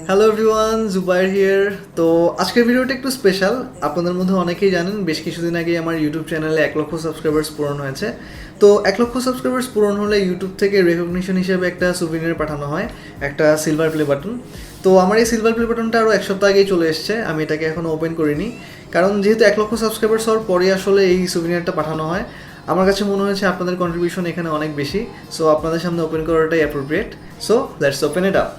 Hello everyone, Zubair here. তো আজকের ভিডিওটা একটু স্পেশাল। আপনাদের মধ্যে অনেকেই জানেন বেশ কিছুদিন আগে আমার ইউটিউব চ্যানেলে 1 লক্ষ সাবস্ক্রাইবার্স পূরণ হয়েছে। তো 1 লক্ষ সাবস্ক্রাইবার্স পূরণ হলে ইউটিউব থেকে রেকগনিশন হিসেবে একটা সুভিনিয়ার পাঠানো হয়, একটা সিলভার প্লে বাটন। তো আমার এই সিলভার প্লে বাটনটা আরও 1 সপ্তাহ আগেই চলে এসছে, আমি এটাকে এখনও ওপেন করিনি। কারণ যেহেতু 1 লক্ষ সাবস্ক্রাইবার্স হওয়ার পরে আসলে এই সুভিনিয়ারটা পাঠানো হয়, আমার কাছে মনে হয়েছে আপনাদের কন্ট্রিবিউশন এখানে অনেক বেশি। সো আপনাদের সামনে ওপেন করাটাই appropriate. So let's open it up.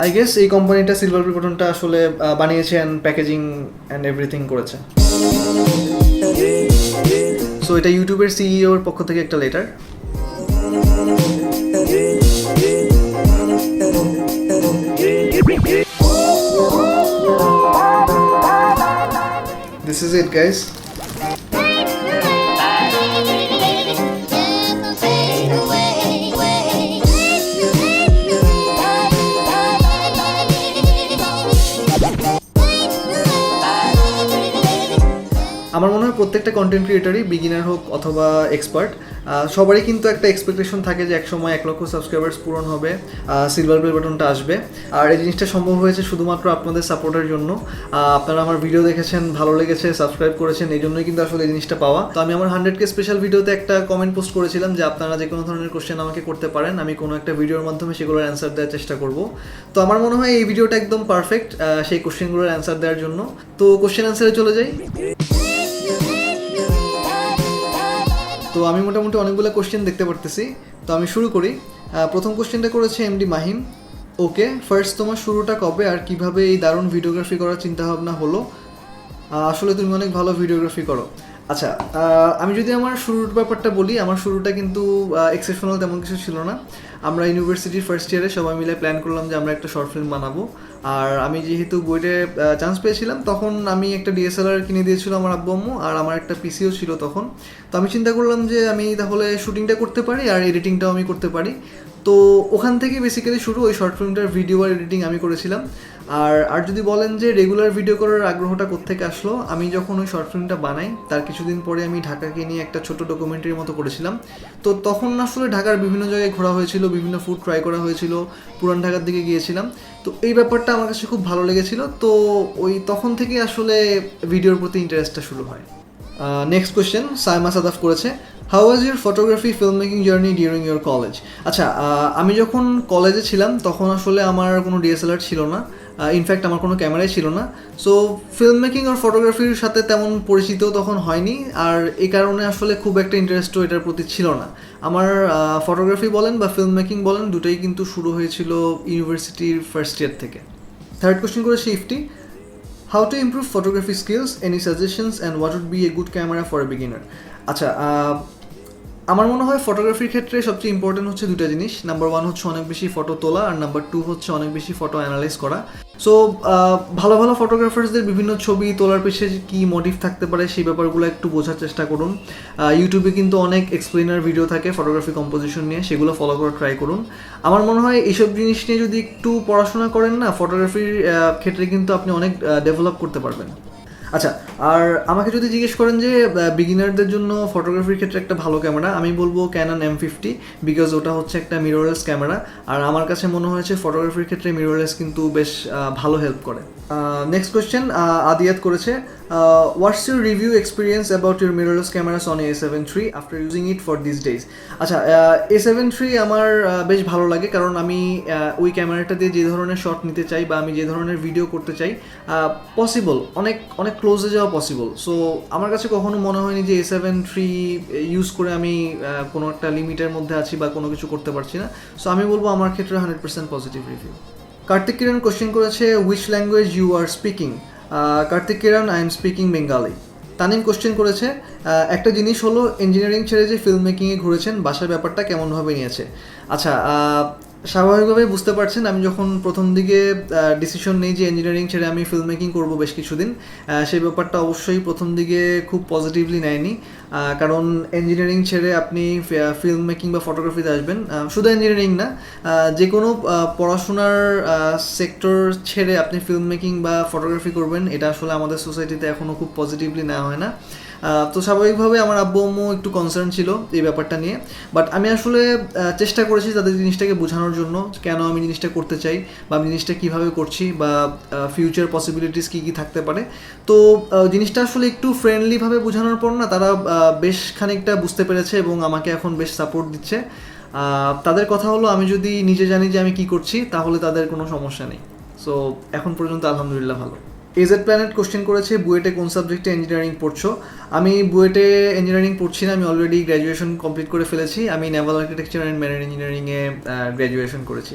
I guess এই কোম্পানিটা সিলভার প্লে বাটনটা আসলে বানিয়েছে অ্যান্ড প্যাকেজিং অ্যান্ড এভরিথিং করেছে। সো এটা ইউটিউবের সিইওর পক্ষ থেকে একটা letter. This is it, guys. আমার মনে হয় প্রত্যেকটা কন্টেন্ট ক্রিয়েটারই, বিগিনার হোক অথবা এক্সপার্ট, সবারই কিন্তু একটা এক্সপেকটেশন থাকে যে একসময় 1 লক্ষ সাবস্ক্রাইবার্স পূরণ হবে, সিলভার প্লে বাটনটা আসবে। আর এই জিনিসটা সম্ভব হয়েছে শুধুমাত্র আপনাদের সাপোর্টের জন্য। আপনারা আমার ভিডিও দেখেছেন, ভালো লেগেছে, সাবস্ক্রাইব করেছেন, এই জন্যই কিন্তু আসলে এই জিনিসটা পাওয়া। তো আমি আমার 100K স্পেশাল ভিডিওতে একটা কমেন্ট পোস্ট করেছিলাম যে আপনারা যে কোনো ধরনের কোশ্চেন আমাকে করতে পারেন, আমি কোনো একটা ভিডিওর মাধ্যমে সেগুলোর অ্যান্সার দেওয়ার চেষ্টা করব। তো আমার মনে হয় এই ভিডিওটা একদম পারফেক্ট সেই কোশ্চেনগুলোর অ্যান্সার দেওয়ার জন্য। তো কোশ্চেন অ্যান্সারে চলে যাই। তো আমি মোটামুটি অনেকগুলো কোশ্চেন দেখতে পারতেছি, তো আমি শুরু করি। প্রথম কোশ্চেনটা করেছে এমডি মাহিম। ওকে, ফার্স্ট তোমার শুরুটা কবে আর কিভাবে এই দারুণ ভিডিওগ্রাফি করার চিন্তাভাবনা হলো? আসলে তুমি অনেক ভালো ভিডিওগ্রাফি করো। আচ্ছা, আমি যদি আমার শুরুর ব্যাপারটা বলি, আমার শুরুটা কিন্তু এক্সেপশনাল তেমন কিছু ছিল না। আমরা ইউনিভার্সিটির ফার্স্ট ইয়ারে সবাই মিলে প্ল্যান করলাম যে আমরা একটা শর্ট ফিল্ম বানাবো। আর আমি যেহেতু বইটে চান্স পেয়েছিলাম, তখন আমি একটা ডিএসএলআর কিনে দিয়েছিল আমার আব্বু আম্মু, আর আমার একটা পিসিও ছিল তখন। তো আমি চিন্তা করলাম যে আমি তাহলে শুটিংটা করতে পারি আর এডিটিংটাও আমি করতে পারি। তো ওখান থেকে বেসিক্যালি শুরু, ওই শর্ট ফিল্মটার ভিডিও আর এডিটিং আমি করেছিলাম। আর যদি বলেন যে রেগুলার ভিডিও করার আগ্রহটা কোত্থেকে আসলো, আমি যখন ওই শর্ট ফিল্মটা বানাই তার কিছুদিন পরে আমি ঢাকাকে নিয়ে একটা ছোট ডকুমেন্টারির মতো করেছিলাম। তো তখন আসলে ঢাকার বিভিন্ন জায়গায় ঘোরা হয়েছিল, বিভিন্ন ফুড ট্রাই করা হয়েছিল, পুরান ঢাকার দিকে গিয়েছিলাম। তো এই ব্যাপারটা আমার কাছে খুব ভালো লেগেছিল। তো ওই তখন থেকে আসলে ভিডিওর প্রতি ইন্টারেস্টটা শুরু হয়। নেক্সট কোয়েশ্চেন সাইমা সাদাফ করেছে, how was your photography film making journey during your college? আচ্ছা, আমি যখন কলেজে ছিলাম তখন আসলে আমার কোনো ডিএসএলআর ছিল না, ইনফ্যাক্ট আমার কোনো ক্যামেরাই ছিল না। সো ফিল্ম মেকিং আর ফটোগ্রাফির সাথে তেমন পরিচিত তখন হয়নি, আর এই কারণে আসলে খুব একটা ইন্টারেস্টও এটার প্রতি ছিল না। আমার ফটোগ্রাফি বলেন বা ফিল্ম মেকিং বলেন, দুটোই কিন্তু শুরু হয়েছিল ইউনিভার্সিটির ফার্স্ট ইয়ার থেকে। থার্ড কোয়েশ্চেন করেছে Ifti, how to improve photography skills, any suggestions and what would be a good camera for a beginner? আচ্ছা, আমার মনে হয় ফটোগ্রাফির ক্ষেত্রে সবচেয়ে ইম্পর্টেন্ট হচ্ছে দুটো জিনিস। নাম্বার 1 হচ্ছে অনেক বেশি ফটো তোলা, আর নাম্বার 2 হচ্ছে অনেক বেশি ফটো অ্যানালাইজ করা। সো ভালো ভালো ফটোগ্রাফার্সদের বিভিন্ন ছবি তোলার পেছনে কী মোটিভ থাকতে পারে সেই ব্যাপারগুলো একটু বোঝার চেষ্টা করুন। ইউটিউবে কিন্তু অনেক এক্সপ্লেনার ভিডিও থাকে ফটোগ্রাফি কম্পোজিশন নিয়ে, সেগুলো ফলো করার ট্রাই করুন। আমার মনে হয় এইসব জিনিস নিয়ে যদি একটু পড়াশোনা করেন না, ফটোগ্রাফির ক্ষেত্রে কিন্তু আপনি অনেক ডেভেলপ করতে পারবেন। আচ্ছা, আর আমাকে যদি জিজ্ঞেস করেন যে বিগিনারদের জন্য ফটোগ্রাফির ক্ষেত্রে একটা ভালো ক্যামেরা, আমি বলবো ক্যানন M50, বিকজ ওটা হচ্ছে একটা মিররলেস ক্যামেরা। আর আমার কাছে মনে হয়েছে ফটোগ্রাফির ক্ষেত্রে মিররলেস কিন্তু বেশ ভালো হেল্প করে। নেক্সট কোয়েশ্চেন আদিয়াত করেছে, what's your review experience about your mirrorless cameras on A7 III after using it for this days? আচ্ছা, A7 III আমার বেশ ভালো লাগে, কারণ আমি ওই ক্যামেরাটা দিয়ে যে ধরনের শট নিতে চাই বা আমি যে ধরনের ভিডিও করতে চাই পসিবল, অনেক অনেক ক্লোজে যাওয়া পসিবল। সো আমার কাছে কখনো মনে হয়নি যে A7 III ইউজ করে আমি কোনো একটা লিমিটের মধ্যে আছি বা কোনো কিছু করতে পারছি না। সো আমি বলবো আমার ক্ষেত্রে 100% positive review. Kartik Kiran question করেছে, which language you are speaking? Kartik Kiran, I am speaking Bengali. Tanim question করেছে, একটা জিনিস হলো ইঞ্জিনিয়ারিং ছেড়ে যে ফিল্ম মেকিংয়ে ঘুরেছেন, বাসার ব্যাপারটা কেমনভাবে নিয়েছে? আচ্ছা, স্বাভাবিকভাবেই বুঝতে পারছেন আমি যখন প্রথম দিকে ডিসিশন নেই যে ইঞ্জিনিয়ারিং ছেড়ে আমি ফিল্ম মেকিং করবো বেশ কিছুদিন, সেই ব্যাপারটা অবশ্যই প্রথম দিকে খুব পজিটিভলি নেয়নি। কারণ ইঞ্জিনিয়ারিং ছেড়ে আপনি ফিল্ম মেকিং বা ফটোগ্রাফিতে আসবেন, শুধু ইঞ্জিনিয়ারিং না, যে কোনো পড়াশোনার সেক্টর ছেড়ে আপনি ফিল্ম মেকিং বা ফটোগ্রাফি করবেন, এটা আসলে আমাদের সোসাইটিতে এখনও খুব পজিটিভলি নেওয়া হয় না। তো স্বাভাবিকভাবে আমার আব্বু আম্মু একটু কনসার্ন ছিল এই ব্যাপারটা নিয়ে, বাট আমি আসলে চেষ্টা করেছি তাদের জিনিসটাকে বোঝানোর জন্য কেন আমি জিনিসটা করতে চাই বা আমি জিনিসটা কীভাবে করছি বা ফিউচার পসিবিলিটিস কী কী থাকতে পারে। তো জিনিসটা আসলে একটু ফ্রেন্ডলিভাবে বোঝানোর পর না তারা বেশ খানিকটা বুঝতে পেরেছে এবং আমাকে এখন বেশ সাপোর্ট দিচ্ছে। তাদের কথা হলো আমি যদি নিজে জানি যে আমি কী করছি তাহলে তাদের কোনো সমস্যা নেই। সো এখন পর্যন্ত আলহামদুলিল্লাহ ভালো। এজেড প্ল্যানেট কোশ্চেন করেছে বুয়েটে কোন সাবজেক্টে ইঞ্জিনিয়ারিং পড়ছো? আমি বুয়েটে ইঞ্জিনিয়ারিং পড়ছি না, আমি অলরেডি গ্র্যাজুয়েশন কমপ্লিট করে ফেলেছি। আমি নেভাল আর্কিটেকচার অ্যান্ড মেরিন ইঞ্জিনিয়ারিংয়ে গ্র্যাজুয়েশন করেছি।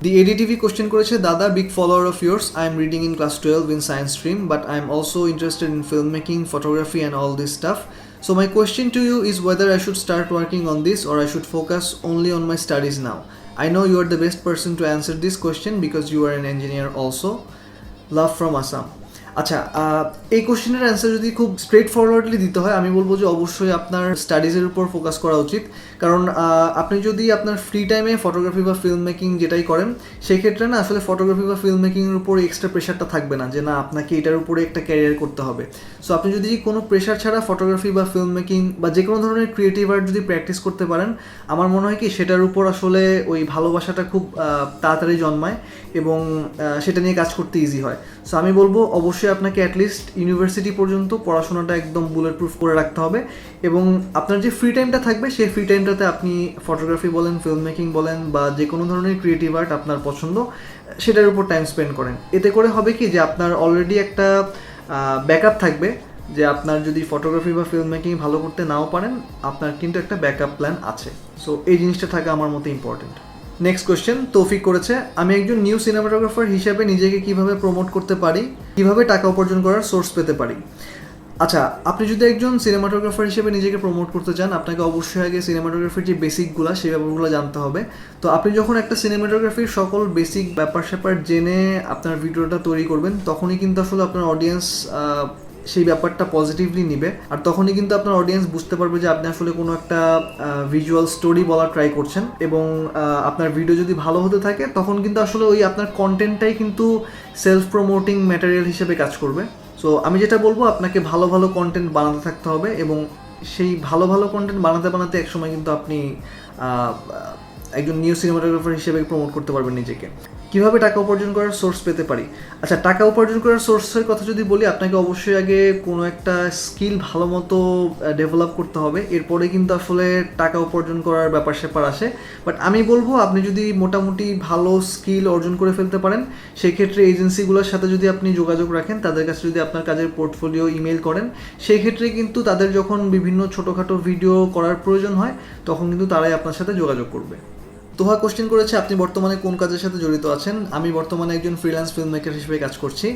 দি এডিটিভি কোশ্চেন করেছে দাদা big follower of yours. I am reading in class 12 in science stream, but I am also interested in filmmaking, photography and all this stuff. So my question to you is whether I should start working on this or I should focus only on my studies now. I know you are the best person to answer this question because you are an engineer also. Love from Assam. আচ্ছা, এই কোশ্চেনের answer যদি খুব straight forwardly দিতে হয় আমি বলবো যে অবশ্যই আপনার স্টাডিজের উপর ফোকাস করা উচিত। কারণ আপনি যদি আপনার ফ্রি টাইমে ফটোগ্রাফি বা ফিল্ম মেকিং যেটাই করেন সেই ক্ষেত্রে না আসলে ফটোগ্রাফি বা ফিল্ম মেকিংয়ের উপর এক্সট্রা প্রেশারটা থাকবে না যে না আপনাকে এটার উপরে একটা ক্যারিয়ার করতে হবে। সো আপনি যদি কোনো প্রেশার ছাড়া ফটোগ্রাফি বা ফিল্ম মেকিং বা যে কোনো ধরনের ক্রিয়েটিভ আর্ট যদি প্র্যাকটিস করতে পারেন, আমার মনে হয় কি সেটার উপর আসলে ওই ভালোবাসাটা খুব তাড়াতাড়ি জন্মায় এবং সেটা নিয়ে কাজ করতে ইজি হয়। সো আমি বলবো অবশ্যই আপনাকে অ্যাটলিস্ট ইউনিভার্সিটি পর্যন্ত পড়াশোনাটা একদম বুলেট প্রুফ করে রাখতে হবে এবং আপনার যে ফ্রি টাইমটা থাকবে সেই ফ্রি টাইমটাতে আপনি ফটোগ্রাফি বলেন, ফিল্ম মেকিং বলেন বা যে কোনো ধরনের ক্রিয়েটিভ আর্ট আপনার পছন্দ সেটার উপর টাইম স্পেন্ড করেন। এতে করে হবে কি যে আপনার অলরেডি একটা ব্যাকআপ থাকবে যে আপনার যদি ফটোগ্রাফি বা ফিল্ম মেকিং ভালো করতে নাও পারেন আপনার কিন্তু একটা ব্যাকআপ প্ল্যান আছে। সো এই জিনিসটা থাকা আমার মতে ইম্পর্টেন্ট। নেক্সট কোয়েশ্চেন তৌফিক করেছে, আমি একজন নিউ সিনেমাটোগ্রাফার হিসেবে নিজেকে কিভাবে প্রমোট করতে পারি, কিভাবে টাকা উপার্জন করার সোর্স পেতে পারি? আচ্ছা, আপনি যদি একজন সিনেমাটোগ্রাফার হিসেবে নিজেকে প্রমোট করতে চান আপনাকে অবশ্যই আগে সিনেমাটোগ্রাফির যে বেসিকগুলো সেই ব্যাপারগুলো জানতে হবে। তো আপনি যখন একটা সিনেমাটোগ্রাফির সকল বেসিক ব্যাপার স্যাপার জেনে আপনার ভিডিওটা তৈরি করবেন তখনই কিন্তু আসলে আপনার অডিয়েন্স সেই ব্যাপারটা পজিটিভলি নিবে আর তখনই কিন্তু আপনার অডিয়েন্স বুঝতে পারবে যে আপনি আসলে কোনো একটা ভিজুয়াল স্টোরি বলার ট্রাই করছেন এবং আপনার ভিডিও যদি ভালো হতে থাকে তখন কিন্তু আসলে ওই আপনার কন্টেন্টটাই কিন্তু সেলফ প্রমোটিং ম্যাটেরিয়াল হিসেবে কাজ করবে। সো আমি যেটা বলবো আপনাকে ভালো ভালো কন্টেন্ট বানাতে থাকতে হবে এবং সেই ভালো ভালো কন্টেন্ট বানাতে বানাতে একসময় কিন্তু আপনি একজন নিউ সিনেমাটোগ্রাফার হিসেবে প্রমোট করতে পারবেন নিজেকে। কীভাবে টাকা উপার্জন করার সোর্স পেতে পারি? আচ্ছা, টাকা উপার্জন করার সোর্সের কথা যদি বলি আপনাকে অবশ্যই আগে কোনো একটা স্কিল ভালো মতো ডেভেলপ করতে হবে, এরপরে কিন্তু আসলে টাকা উপার্জন করার ব্যাপার স্যাপার আসে। বাট আমি বলবো আপনি যদি মোটামুটি ভালো স্কিল অর্জন করে ফেলতে পারেন সেই ক্ষেত্রে এজেন্সিগুলোর সাথে যদি আপনি যোগাযোগ রাখেন, তাদের কাছে যদি আপনার কাজের পোর্টফোলিও ইমেল করেন সেই ক্ষেত্রে কিন্তু তাদের যখন বিভিন্ন ছোটোখাটো ভিডিও করার প্রয়োজন হয় তখন কিন্তু তারাই আপনার সাথে যোগাযোগ করবে। তোহা কোশ্চেন করেছে আপনি বর্তমানে কোন কাজের সাথে জড়িত আছেন? আমি বর্তমানে একজন ফ্রিল্যান্স ফিল্ম মেকার হিসেবে কাজ করছি।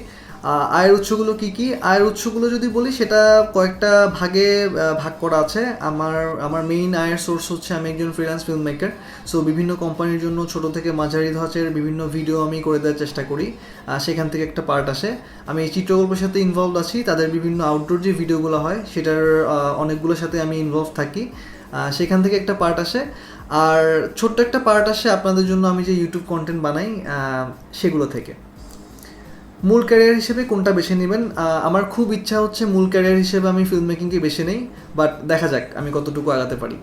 আয়ের উৎসগুলো কী কী? আয়ের উৎসগুলো যদি বলি সেটা কয়েকটা ভাগে ভাগ করা আছে। আমার মেইন আয়ের সোর্স হচ্ছে আমি একজন ফ্রিল্যান্স ফিল্ম মেকার। সো বিভিন্ন কোম্পানির জন্য ছোট থেকে মাঝারি ধাঁচের বিভিন্ন ভিডিও আমি করে দেওয়ার চেষ্টা করি, সেখান থেকে একটা পার্ট আসে। আমি এই চিত্রকল্পের সাথে ইনভলভ আছি, তাদের বিভিন্ন আউটডোর যে ভিডিওগুলো হয় সেটার অনেকগুলোর সাথে আমি ইনভলভ থাকি, সেখান থেকে একটা পার্ট আসে। আর ছোট্ট একটা পার্ট আসে আপনাদের জন্য আমি যে ইউটিউব কন্টেন্ট বানাই সেগুলো থেকে। মূল ক্যারিয়ার হিসেবে কোনটা বেছে নেবেন? আমার খুব ইচ্ছা হচ্ছে মূল ক্যারিয়ার হিসেবে আমি ফিল্ম মেকিংকে বেছে নেই, বাট দেখা যাক আমি কতটুকু আগাতে পারি।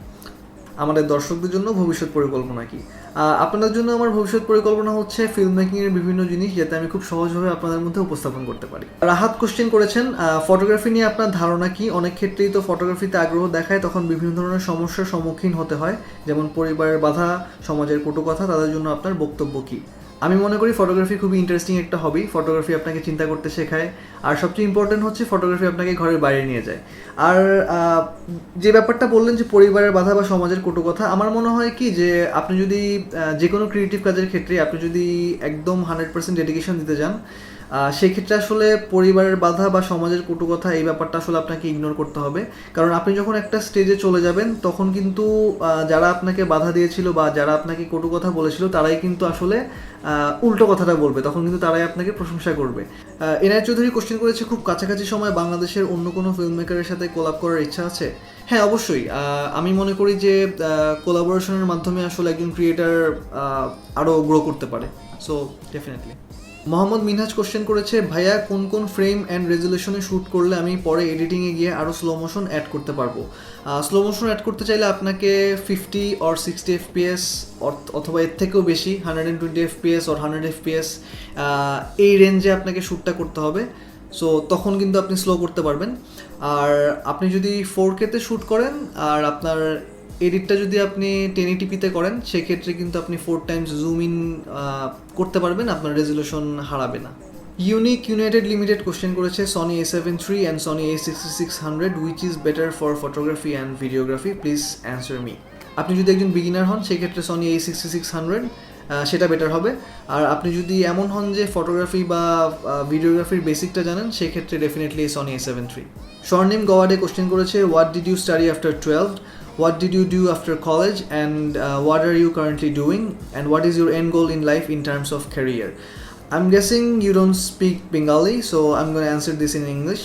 আমাদের দর্শকদের জন্য ভবিষ্যৎ পরিকল্পনা কি? আপনাদের জন্য আমার ভবিষ্যৎ পরিকল্পনা হচ্ছে ফিল্ম মেকিংয়ের বিভিন্ন জিনিস যাতে আমি খুব সহজভাবে আপনাদের মধ্যে উপস্থাপন করতে পারি। রাহাত কোশ্চেন করেছেন ফটোগ্রাফি নিয়ে আপনার ধারণা কি? অনেক ক্ষেত্রেই তো ফটোগ্রাফিতে আগ্রহ দেখায় তখন বিভিন্ন ধরনের সমস্যার সম্মুখীন হতে হয়, যেমন পরিবারের বাধা, সমাজের কটু কথা, তাদের জন্য আপনার বক্তব্য কী? আমি মনে করি ফটোগ্রাফি খুবই ইন্টারেস্টিং একটা হবি। ফটোগ্রাফি আপনাকে চিন্তা করতে শেখায় আর সবচেয়ে ইম্পর্টেন্ট হচ্ছে ফটোগ্রাফি আপনাকে ঘরের বাইরে নিয়ে যায়। আর যে ব্যাপারটা বললেন যে পরিবারের বাধা বা সমাজের কটু কথা, আমার মনে হয় কি যে আপনি যদি যে কোনো ক্রিয়েটিভ কাজের ক্ষেত্রে আপনি যদি একদম 100% ডেডিকেশন দিতে যান সেক্ষেত্রে আসলে পরিবারের বাধা বা সমাজের কটু কথা এই ব্যাপারটা আসলে আপনাকে ইগনোর করতে হবে, কারণ আপনি যখন একটা স্টেজে চলে যাবেন তখন কিন্তু যারা আপনাকে বাধা দিয়েছিল বা যারা আপনাকে কটু কথা বলেছিল তারাই কিন্তু আসলে উল্টো কথাটা বলবে, তখন কিন্তু তারাই আপনাকে প্রশংসা করবে। এনআই চৌধুরী কোশ্চেন করেছে, খুব কাছাকাছি সময় বাংলাদেশের অন্য কোনো ফিল্ম মেকারের সাথে কোলাব করার ইচ্ছা আছে? হ্যাঁ, অবশ্যই। আমি মনে করি যে কোলাবোরেশনের মাধ্যমে আসলে একজন ক্রিয়েটার আরও গ্রো করতে পারে, so definitely. Mohammad Minhaj question করেছে, ভাইয়া কোন কোন ফ্রেম অ্যান্ড রেজুলেশনে শ্যুট করলে আমি পরে এডিটিংয়ে গিয়ে আরও স্লো মোশন অ্যাড করতে পারবো? স্লো মোশন অ্যাড করতে চাইলে আপনাকে 50 or 60 FPS অথবা এর থেকেও বেশি 120 FPS or 100 FPS এই রেঞ্জে আপনাকে শ্যুটটা করতে হবে। সো তখন কিন্তু আপনি স্লো করতে পারবেন। আর আপনি যদি 4K-তে শ্যুট করেন আর আপনার এডিটটা যদি আপনি 1080p-তে করেন সেক্ষেত্রে কিন্তু আপনি 4 times জুম ইন করতে পারবেন, আপনার রেজুলেশন হারাবে না। ইউনিক ইউনাইটেড লিমিটেড কোশ্চেন করেছে, Sony A7 III and Sony A6600 which is better for photography and videography, please answer me. আপনি যদি একজন বিগিনার হন সেক্ষেত্রে সনি A6600 সেটা বেটার হবে। আর আপনি যদি এমন হন যে ফটোগ্রাফি বা ভিডিওগ্রাফির বেসিকটা জানেন সেক্ষেত্রে definitely Sony A7 III। Swarnim Gawade question করেছে, what did you study after 12? What did you do after college, and what are you currently doing, and what is your end goal in life in terms of career? I'm guessing you don't speak Bengali, so I'm going to answer this in English.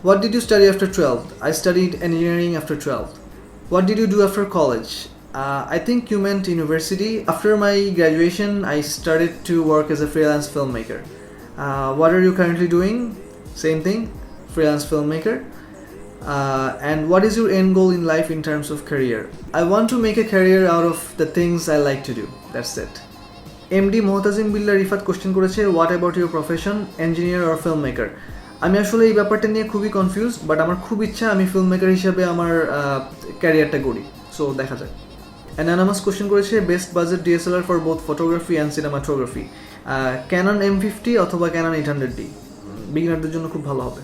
What did you study after 12? I studied engineering after 12. What did you do after college? I think you meant university. After my graduation, I started to work as a freelance filmmaker. What are you currently doing? Same thing, freelance filmmaker. And what is your end goal in life in terms of career? I want to make a career out of the things I like to do. That's it. MD Mohtajim Billah Rifat question করেছে, what about your profession, engineer or film maker? আমি আসলে এই ব্যাপারটা নিয়ে খুবই confuse, but আমার খুব ইচ্ছা আমি ফিল্ম মেকার হিসাবে আমার ক্যারিয়ারটা গড়ি, সো দেখা যায়। অ্যানানামাস কোশ্চেন করেছে, best budget DSLR for both photography and cinematography? Canon M50 অথবা ক্যানন 800D, বিগিনারদের জন্য খুব ভালো হবে।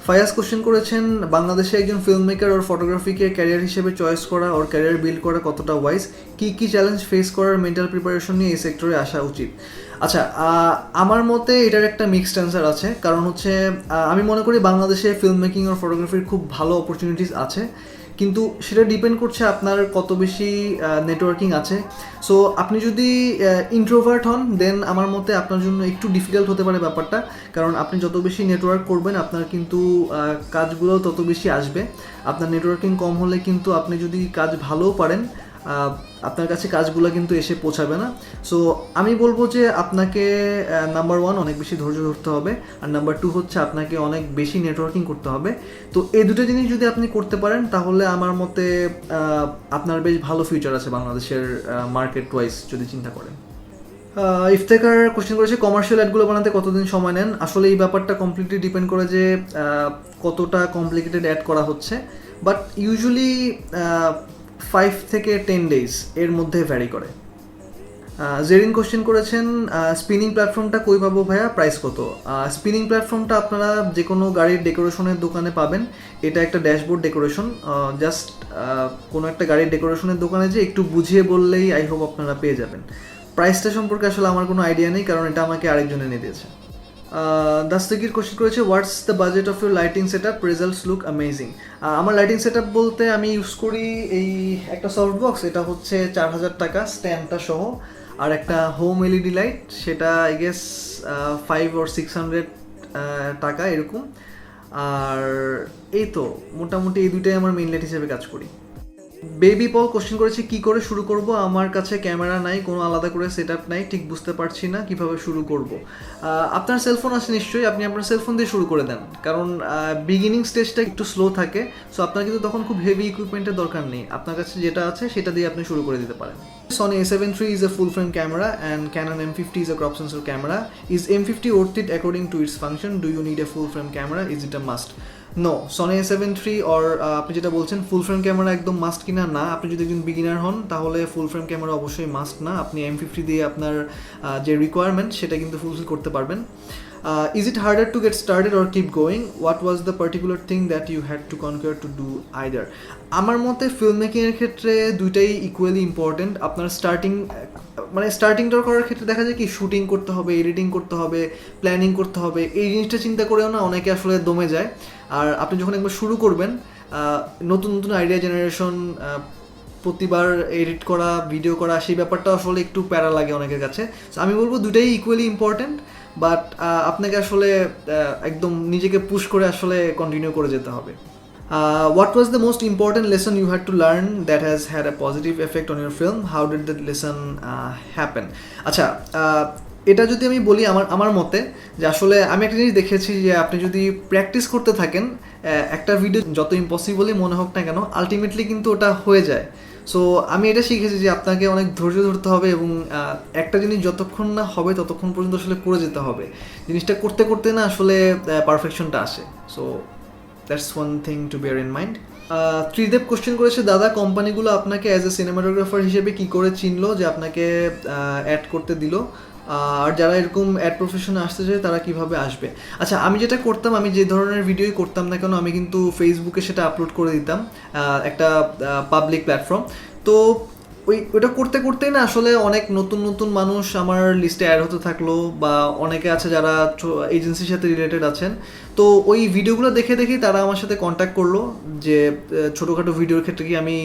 ফায়াজ কোশ্চেন করেছেন, বাংলাদেশে একজন ফিল্ম মেকার ওর ফটোগ্রাফিকে ক্যারিয়ার হিসেবে চয়েস করা ওর ক্যারিয়ার বিল্ড করা কতটা ওয়াইজ, কী চ্যালেঞ্জ ফেস করার মেন্টাল প্রিপারেশন নিয়ে এই সেক্টরে আসা উচিত? আচ্ছা, আমার মতে এটার একটা মিক্সড অ্যান্সার আছে, কারণ হচ্ছে আমি মনে করি বাংলাদেশে ফিল্ম মেকিং ওর ফটোগ্রাফির খুব ভালো অপরচুনিটিস আছে, কিন্তু সেটা ডিপেন্ড করছে আপনার কত বেশি নেটওয়ার্কিং আছে। সো আপনি যদি ইন্ট্রোভার্ট হন দেন আমার মতে আপনার জন্য একটু ডিফিকাল্ট হতে পারে ব্যাপারটা, কারণ আপনি যত বেশি নেটওয়ার্ক করবেন আপনার কিন্তু কাজগুলো তত বেশি আসবে। আপনার নেটওয়ার্কিং কম হলে কিন্তু আপনি যদি কাজ ভালোও পারেন আপনার কাছে কাজগুলো কিন্তু এসে পৌঁছাবে না। সো আমি বলবো যে আপনাকে নাম্বার 1 অনেক বেশি ধৈর্য ধরতে হবে, আর নাম্বার 2 হচ্ছে আপনাকে অনেক বেশি নেটওয়ার্কিং করতে হবে। তো এই দুটো জিনিস যদি আপনি করতে পারেন তাহলে আমার মতে আপনার বেশ ভালো ফিউচার আছে বাংলাদেশের মার্কেট ওয়াইজ যদি চিন্তা করেন। ইফতেখার কোশ্চেন করেছে, কমার্শিয়াল অ্যাডগুলো বানাতে কতদিন সময় নেন? আসলে এই ব্যাপারটা কমপ্লিটলি ডিপেন্ড করে যে কতটা কমপ্লিকেটেড অ্যাড করা হচ্ছে, বাট ইউজুয়ালি 5 থেকে 10 days এর মধ্যে ভ্যারি করে। জেরিন কোশ্চেন করেছেন, স্পিনিং প্ল্যাটফর্মটা কই পাবো ভাইয়া, প্রাইস কত? স্পিনিং প্ল্যাটফর্মটা আপনারা যে কোনো গাড়ির ডেকোরেশনের দোকানে পাবেন। এটা একটা ড্যাশবোর্ড ডেকোরেশন, জাস্ট কোনো একটা গাড়ির ডেকোরেশনের দোকানে যে একটু বুঝিয়ে বললেই আই হোপ আপনারা পেয়ে যাবেন। প্রাইসটা সম্পর্কে আসলে আমার কোনো আইডিয়া নেই, কারণ এটা আমাকে আরেকজন এনে দিয়েছে। দাস্তাগির কোশ্চেন করেছে, what's the budget of your lighting set up, results look amazing? আমার লাইটিং সেট আপ বলতে আমি ইউজ করি এই একটা সফট বক্স, এটা হচ্ছে 4000 টাকা স্ট্যান্ডটা সহ, আর একটা হোম এলইডি লাইট, সেটা আই গেস 500 or 600 টাকা এরকম। আর এই তো মোটামুটি এই দুইটাই আমার মেইন লাইট হিসেবে কাজ করি। বেবি পল কোশ্চেন করেছে, কি করে শুরু করব, আমার কাছে ক্যামেরা নাই, কোনো আলাদা করে সেট আপ নাই, ঠিক বুঝতে পারছি না কিভাবে শুরু করব। আপনার সেলফোন আছে নিশ্চয়ই, আপনি আপনার সেলফোন দিয়ে শুরু করে দেন, কারণ বিগিনিং স্টেজটা একটু স্লো থাকে। সো আপনার কিন্তু তখন খুব হেভি ইকুইপমেন্টের দরকার নেই, আপনার কাছে যেটা আছে সেটা দিয়ে আপনি শুরু করে দিতে পারেন। Sony A7 III is a full frame camera and Canon M50 is a crop sensor camera. Is M50 worth it according to its function? Do you need a full frame camera? Is it a must? No, Sony A7 III or আপনি যেটা বলছেন full frame camera একদম must কিনা না। আপনি যদি একজন beginner হন তাহলে ফুল ফ্রেম ক্যামেরা অবশ্যই মাস্ট না, আপনি M50 দিয়ে আপনার যে রিকোয়ারমেন্ট সেটা কিন্তু ফুলফিল করতে পারবেন। Is it harder to get started or keep going? What was the particular thing that you had to conquer to do either? আমার মতে ফিল্ম মেকিংয়ের ক্ষেত্রে দুইটাই ইকুয়ালি ইম্পর্টেন্ট। আপনার স্টার্টিংটা করার ক্ষেত্রে দেখা যায় কি শুটিং করতে হবে, এডিটিং করতে হবে, প্ল্যানিং করতে হবে, এই জিনিসটা চিন্তা করেও না অনেকে আসলে দমে যায়। আর আপনি যখন একবার শুরু করবেন, নতুন নতুন আইডিয়া জেনারেশন, প্রতিবার এডিট করা, ভিডিও করা, সেই ব্যাপারটা আসলে একটু প্যারা লাগে অনেকের কাছে। সো আমি বলবো দুটাই ইকুয়ালি ইম্পর্টেন্ট, বাট আপনাকে আসলে একদম নিজেকে পুশ করে আসলে কন্টিনিউ করে যেতে হবে। What was the most important lesson you had to learn that has had a positive effect on your film? How did that lesson happen? আচ্ছা, এটা যদি আমি বলি আমার মতে, যে আসলে আমি একটা জিনিস দেখেছি যে আপনি যদি প্র্যাকটিস করতে থাকেন, একটা ভিডিও যত ইম্পসিবলই মনে হোক না কেন, আলটিমেটলি কিন্তু ওটা হয়ে যায়। সো আমি এটা শিখেছি যে আপনাকে অনেক ধৈর্য ধরতে হবে এবং একটা জিনিস যতক্ষণ না হবে ততক্ষণ পর্যন্ত আসলে করে যেতে হবে। জিনিসটা করতে করতে না আসলে পারফেকশনটা আসে। So that's one thing to bear in mind. Tridev question করেছে, দাদা কোম্পানিগুলো আপনাকে অ্যাজ এ সিনেমাটোগ্রাফার হিসেবে কী করে চিনলো যে আপনাকে অ্যাড করতে দিল, আর যারা এরকম অ্যাড প্রফেশনে আসতে চায় তারা কিভাবে আসবে? আচ্ছা, আমি যেটা করতাম, আমি যে ধরনের ভিডিওই করতাম না কেন, আমি কিন্তু ফেসবুকে সেটা আপলোড করে দিতাম, একটা পাবলিক প্ল্যাটফর্ম। তো ওইটা করতে করতেই না আসলে অনেক নতুন নতুন মানুষ আমার লিস্টে অ্যাড হতে থাকলো, বা অনেকে আছে যারা এজেন্সির সাথে রিলেটেড আছেন। তো ওই ভিডিওগুলো দেখে দেখেই তারা আমার সাথে কন্ট্যাক্ট করলো যে ছোটোখাটো ভিডিওর ক্ষেত্রে কি আমি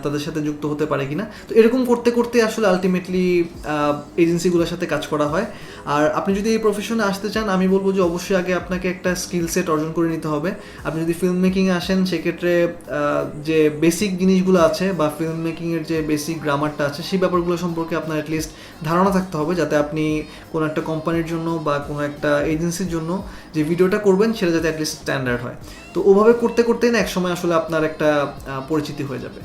তাদের সাথে যুক্ত হতে পারি কিনা। তো এরকম করতে করতে আসলে আলটিমেটলি এজেন্সিগুলোর সাথে কাজ করা হয়। আর আপনি যদি এই প্রফেশনে আসতে চান, আমি বলবো যে অবশ্যই আগে আপনাকে একটা স্কিল সেট অর্জন করে নিতে হবে। আপনি যদি ফিল্ম মেকিংয়ে আসেন, সেক্ষেত্রে যে বেসিক জিনিসগুলো আছে বা ফিল্ম মেকিংয়ের যে বেসিক গ্রামারটা আছে, সেই ব্যাপারগুলো সম্পর্কে আপনার অ্যাটলিস্ট ধারণা থাকতে হবে, যাতে আপনি কোনো একটা কোম্পানির জন্য বা কোনো একটা এজেন্সির জন্য যে ভিডিওটা করবেন সেটা যাতে অ্যাটলিস্ট স্ট্যান্ডার্ড হয়। তো ওভাবে করতে করতেই না একসময় আসলে আপনার একটা পরিচিতি হয়ে যাবে।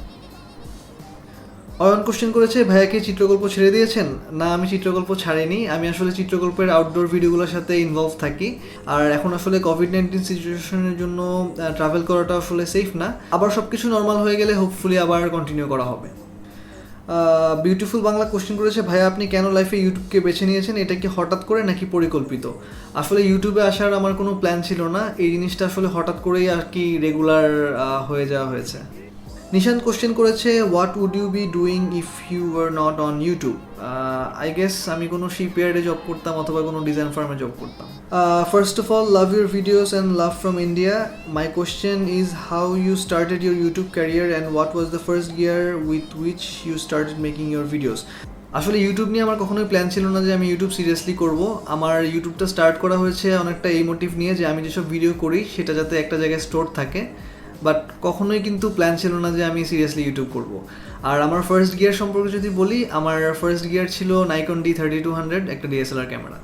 অয়ন কোশ্চেন করেছে, ভাইয়া কি চিত্রকল্প ছেড়ে দিয়েছেন? না, আমি চিত্রকল্প ছাড়িনি। আমি আসলে চিত্রকল্পের আউটডোর ভিডিওগুলোর সাথে ইনভলভ থাকি। আর এখন আসলে কোভিড-19 সিচুয়েশনের জন্য ট্রাভেল করাটা আসলে সেফ না। আবার সব কিছু নর্মাল হয়ে গেলে হোপফুলি আবার কন্টিনিউ করা হবে। বিউটিফুল বাংলা কোশ্চেন করেছে, ভাইয়া আপনি কেন লাইফে ইউটিউবকে বেছে নিয়েছেন? এটা কি হঠাৎ করে নাকি পরিকল্পিত? আসলে ইউটিউবে আসার আমার কোনো প্ল্যান ছিল না, এই জিনিসটা আসলে হঠাৎ করেই আর কি রেগুলার হয়ে যাওয়া হয়েছে। নিশান্ত কোশ্চেন করেছে, what would you be doing if you were not on YouTube? I guess আমি কোনো শিপইয়ার্ডে জব করতাম অথবা কোনো ডিজাইন ফার্মে জব করতাম। First of all, love your videos and love from India. My question is how you started your YouTube career and what was the first gear with which you started making your videos? আসলে YouTube নিয়ে আমার কখনোই plan ছিল না যে আমি YouTube seriously করব। আমার ইউটিউবটা স্টার্ট করা হয়েছে অনেকটা এই মোটিভ নিয়ে যে আমি যেসব ভিডিও করি সেটা যাতে একটা জায়গায় স্টোর থাকে, বাট কখনোই কিন্তু প্ল্যান ছিল না যে আমি সিরিয়াসলি ইউটিউব করব। আর আমার ফার্স্ট গিয়ার সম্পর্কে যদি বলি, আমার ফার্স্ট গিয়ার ছিল নাইকন D3200, একটা DSLR camera.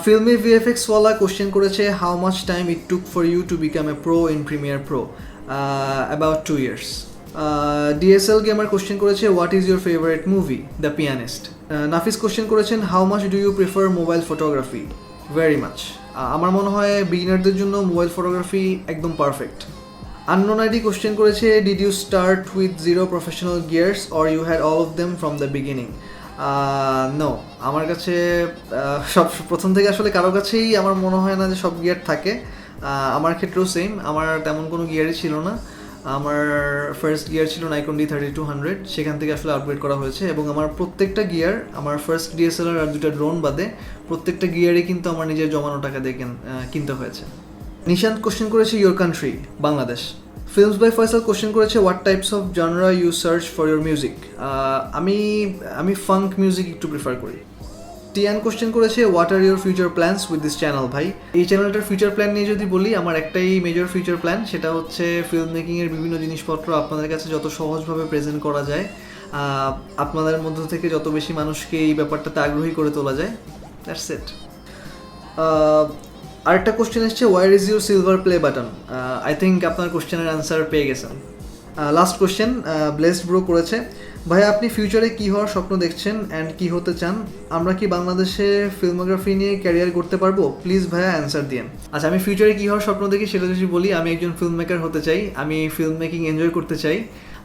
Filmy VFX wala question করেছে, how much time it took for you to become a pro in Premiere Pro? About 2 years. DSL gamer question করেছে, what is your favourite movie? The Pianist. Nafis question করেছেন, how much do you prefer mobile photography? Very much. আমার মনে হয় বিগিনারদের জন্য mobile photography একদম perfect. Unknown ID question করেছে, did you start with 0 professional gears or you had all of them from the beginning? No, আমার কাছে সব প্রথম থেকে আসলে কারো কাছেই আমার মনে হয় না যে সব গিয়ার থাকে। আমার ক্ষেত্রেও সেম, আমার তেমন কোনো গিয়ারই ছিল না। আমার ফার্স্ট গিয়ার ছিল নাইকন D3200, সেখান থেকে আসলে আপগ্রেড করা হয়েছে, এবং আমার প্রত্যেকটা গিয়ার, আমার ফার্স্ট DSLR আর 2টা ড্রোন বাদে প্রত্যেকটা গিয়ারই কিন্তু আমার নিজের জমানো টাকা দিয়ে কিনতে হয়েছে। নিশান্ত কোশ্চেন করেছে, your country? Bangladesh. Films by Faisal question করেছে, what types of genre you search for your music? আমি ফাঙ্ক মিউজিক একটু প্রিফার করি। টিয়ান কোশ্চেন করেছে, what are your future plans with this channel? ভাই, এই চ্যানেলটার ফিউচার প্ল্যান নিয়ে যদি বলি, আমার একটাই মেজর ফিউচার প্ল্যান, সেটা হচ্ছে ফিল্ম মেকিংয়ের বিভিন্ন জিনিসপত্র আপনাদের কাছে যত সহজভাবে প্রেজেন্ট করা যায়, আপনাদের মধ্য থেকে যত বেশি মানুষকে এই ব্যাপারটাতে আগ্রহী করে তোলা যায়। That's it. আরেকটা কোশ্চেন এসছে, where is your silver play button? I think আপনার কোশ্চেনের অ্যান্সার পেয়ে গেছেন। লাস্ট কোশ্চেন ব্লেসড ব্রো করেছে, ভাই আপনি ফিউচারে কী হওয়ার স্বপ্ন দেখছেন অ্যান্ড কী হতে চান? আমরা কি বাংলাদেশে ফিল্মোগ্রাফি নিয়ে ক্যারিয়ার করতে পারবো? প্লিজ ভাইয়া অ্যান্সার দিন। আচ্ছা, আমি ফিউচারে কী হওয়ার স্বপ্ন দেখি সেটা যদি বলি, আমি একজন ফিল্ম মেকার হতে চাই। আমি ফিল্ম মেকিং এনজয় করতে চাই।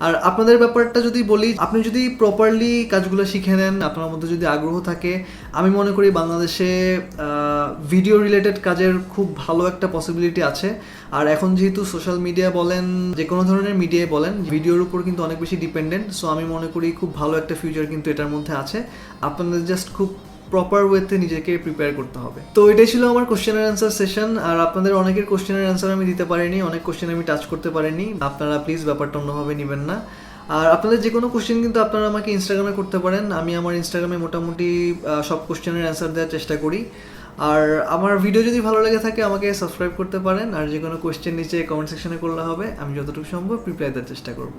আর আপনাদের ব্যাপারটা যদি বলি, আপনি যদি প্রপারলি কাজগুলো শিখে নেন, আপনার মধ্যে যদি আগ্রহ থাকে, আমি মনে করি বাংলাদেশে ভিডিও রিলেটেড কাজের খুব ভালো একটা পসিবিলিটি আছে। আর এখন যেহেতু সোশ্যাল মিডিয়া বলেন, যে কোনো ধরনের মিডিয়ায় বলেন, ভিডিওর উপর কিন্তু অনেক বেশি ডিপেন্ডেন্ট। সো আমি মনে করি খুব ভালো একটা ফিউচার কিন্তু এটার মধ্যে আছে। আপনাদের জাস্ট খুব প্রপার ওয়েতে নিজেকে প্রিপেয়ার করতে হবে। তো এটাই ছিল আমার কোশ্চেন অ্যান্ড অ্যান্সার সেশন। আর আপনাদের অনেকের কোশ্চেনের অ্যান্সার আমি দিতে পারিনি, অনেক কোশ্চেন আমি টাচ করতে পারিনি। আপনারা প্লিজ ব্যাপারটা অন্যভাবে নেবেন না। আর আপনাদের যে কোনো কোশ্চেন কিন্তু আপনারা আমাকে ইনস্টাগ্রামে করতে পারেন। আমি আমার ইনস্টাগ্রামে মোটামুটি সব কোশ্চেনের অ্যান্সার দেওয়ার চেষ্টা করি। আর আমার ভিডিও যদি ভালো লেগে থাকে আমাকে সাবস্ক্রাইব করতে পারেন। আর যে কোনো কোশ্চেন নিচে কমেন্ট সেকশনে করলে হবে, আমি যতটুকু সম্ভব রিপ্লাই দেওয়ার চেষ্টা করব।